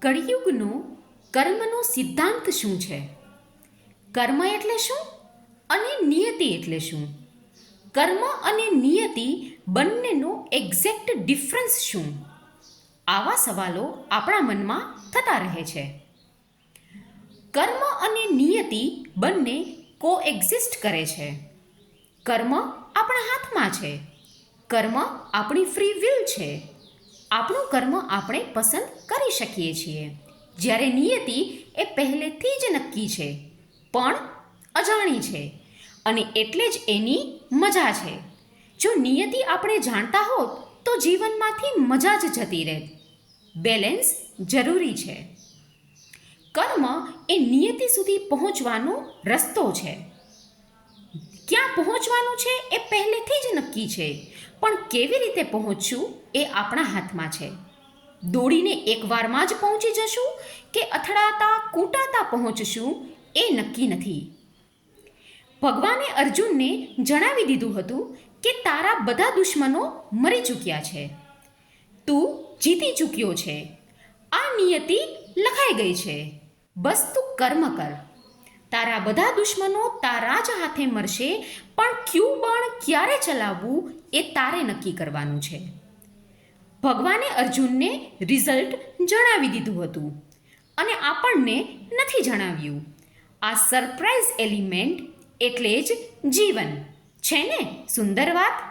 કળિયુગનો કર્મનો સિદ્ધાંત શું છે? કર્મ એટલે શું અને નિયતિ એટલે શું? કર્મ અને નિયતિ બંનેનો એક્ઝેક્ટ ડિફરન્સ શું? આવા સવાલો આપણા મનમાં થતા રહે છે. કર્મ અને નિયતિ બંને કોએક્ઝિસ્ટ કરે છે. કર્મ આપણા હાથમાં છે. કર્મ આપણી ફ્રી વિલ છે. આપણું કર્મ આપણે પસંદ કરી શકીએ છીએ, જ્યારે નિયતિ એ પહેલેથી જ નક્કી છે, પણ અજાણી છે, અને એટલે જ એની મજા છે. જો નિયતિ આપણે જાણતા હોત તો જીવનમાંથી મજા જ જતી રહેત. બેલેન્સ જરૂરી છે. કર્મ એ નિયતિ સુધી પહોંચવાનો રસ્તો છે. ક્યાં પહોંચવાનું છે એ પહેલેથી જ નક્કી છે, પણ કેવી રીતે પહોંચશું એ આપણા હાથમાં છે. દોડીને એકવારમાં જ પહોંચી જશું કે અથડાતા કૂટાતા પહોંચશું એ નક્કી નથી. ભગવાને અર્જુનને જણાવી દીધું હતું કે તારા બધા દુશ્મનો મરી ચૂક્યા છે. તું જીતી ચૂક્યો છે. આ નિયતિ લખાઈ ગઈ છે. બસ તું કર્મ કર. તારા બધા દુશ્મનો તારા જ હાથે મરશે, પણ ક્યુ બાણ ક્યારે ચલાવવું એ તારે નક્કી કરવાનું છે. ભગવાને અર્જુનને રિઝલ્ટ જણાવી દીધું હતું અને આપણને નથી જણાવ્યું. આ સરપ્રાઇઝ એલિમેન્ટ એટલે જ જીવન છે ને સુંદર વાત.